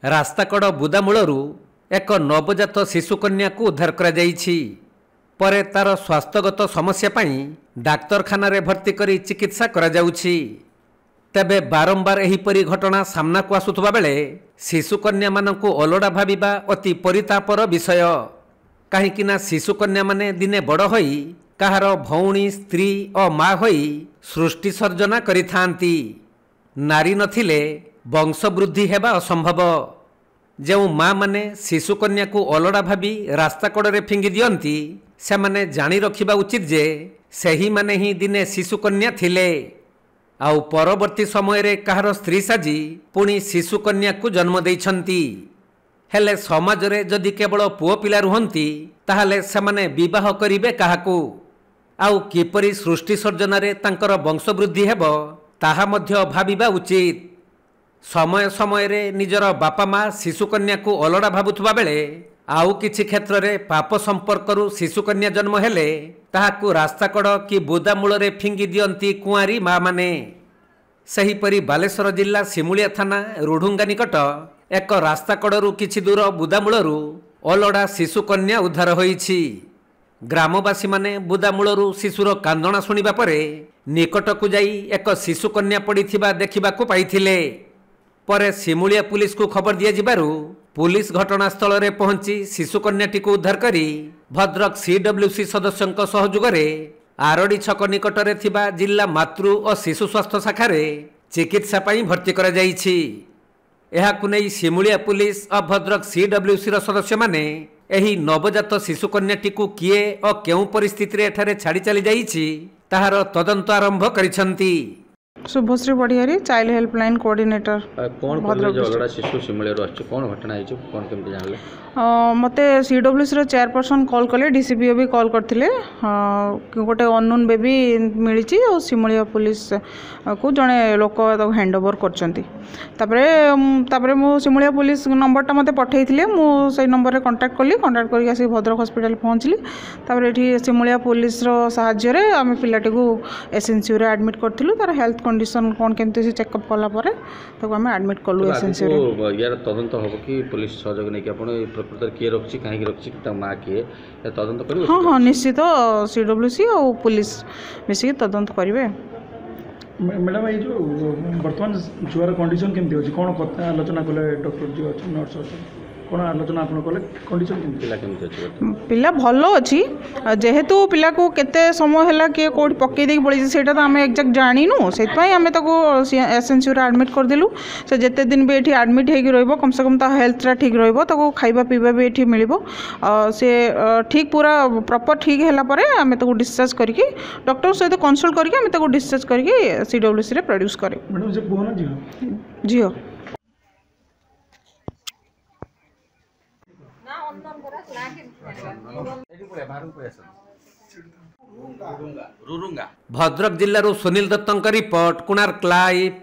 ରାସ୍ତାକଡ଼ ବୁଦାମୂଳରୁ ଏକ ନବଜାତ ଶିଶୁକନ୍ୟା को उद्धार करा जाइछि। परे तार स्वास्थ्यगत समस्या ପାଇଁ ଡାକ୍ତରଖାନାରେ भर्ती करी चिकित्सा करा जाउछि। तेबे बारंबार एहिपरि घटना सामना को आसुथबा बेले शिशुकन्या मानकु अलड़ा भाबिबा अति परितापर विषय। कहीं शिशुकन्या माने दिने बड़ होई कहार भौणी स्त्री और माँ होई सृष्टि सर्जना करिथांती। नारी नथिले वंशवृद्धि हेबा असंभव। जो माँ माने शिशुकन्या को अलड़ा भाबी रास्ता कड़े फिंगी दियंती से माने जानी रखिबा उचित जे सही माने ही दिने शिशुकन्या थिले। आउ परवर्ती समय रे कहार स्त्री साजी पुणी शिशुकन्या को जन्म देइछंती। हेले समाज रे जदि केवल पुओ पिला रुहंती ताहले सेमाने विवाह करिवे काहाकू। आउ किपरि सृष्टि सर्जन रे तांकर वंशवृद्धि हेबो ताहा मध्य भाबिबा उचित। समय समय रे निजर बापा माँ शिशुकन्या को अलड़ा भाबुथबा बेले आउ किछि क्षेत्र रे पाप संपर्करू शिशुकन्या जन्म हेले ताहाकू रास्ता कड़ कि बुदामूल रे फिंगी दियंती कुआरी माँ माने। सेहीपरि बालेश्वर जिला सिमुलिया थाना रुढुंगा निकट एक रास्ता कड़रू किछि दूर बुदामूलरू अलड़ा शिशुकन्या उद्धार होइछि। ग्रामवासी माने बुदामूलरू शिशुर कांदणा शुणिबा परे निकटकू जाई एक शिशुकन्या पड़िथिबा देखिबाकू पाइथिले। परे सिमुलिया पुलिस को खबर दिया जिबारु पुलिस घटनास्थल रे पहुंची शिशुकन्याटी को उद्धार करी भद्रक सीडब्ल्यूसी सदस्यों सहयोग रे आरडी छक निकट रे थिबा जिला मातृ और शिशु स्वास्थ्य शाखा रे चिकित्सा पई भर्ती करा जाइछि। एहाकु नै सिमुलिया पुलिस और भद्रक सीडब्ल्यूसी रो सदस्य माने एही नवजात शिशुकन्याटी को किए और केउ परिस्थिति रे एठारे छाड़ी चली जाइछि ताहार तदंत आरंभ करिसंती। शुभश्री बढ़िया चाइल्ड हेल्पलाइन कोऑर्डिनेटर कौन भद्रक अलड़ा शिशु सिमुलिया आछि कौन घटना आइछ कौन केमति जानले? मते सीडब्ल्यूसी रो चेयरपर्सन कॉल कले डीसीपीओ भी कॉल करथिले। गोटे अननोन बेबी मिली और सिमुलिया पुलिस को जड़े लोक हैंड ओवर करछंती। तापरे मु सिमुलिया पुलिस नंबरटा मते पठेइथिले मु से नंबर रे कांटेक्ट करके आसी भद्रक हॉस्पिटल पहुँचली। तापरे एठी सिमुलिया पुलिस रो सहाय्य रे आमे पिलाटी को एसएनसीयू रे एडमिट करथिलु। तार हेल्थ कंडीशन कोन केमते से चेकअप कला परे तो आमे एडमिट करलु एसएनसीयू रे। यार तदंत होबो कि पुलिस सहयोग नै कि आपण प्रकृतर किए रखछि काहे कि रखछि त मां किए तदंत करिवे? हां निश्चित सीडब्ल्यूसी और पुलिस मिसी तदंत करिवे। मैडम ये जो वर्तमान छुआर कंडीशन केमती होची कोन कथा आलोचना कले डॉक्टर जी अछि नर्स अछि कोन आलोचना आपण कले कंडीशन केमती अछि? पिला भलो अछि जेहेतु पिला को केते समय हला के कोड पक्के देक पड़ी सेटा तो हमें एक्जेक्ट जानिनु सेत पई हमें ताको एसएनसीयू रे एडमिट कर देलु। से जेते दिन भी एठी एडमिट हेगी रहइबो कम से कम ता हेल्थ रा ठीक रहइबो ताको खाइबा पीबा भी एठी मिलिबो से ठीक पूरा प्रॉपर ठीक हला परे हमें ताको डिस्चार्ज करके डॉक्टर सहित कंसल्ट करके हमें ताको डिस्चार्ज करके सीडब्ल्यूसी रे प्रोड्यूस करे। मैडम जे बोना जी हो भद्रक जिल्लारू सुनील दत्तଙ୍କ रिपोर्ट कोणार्क लाइव।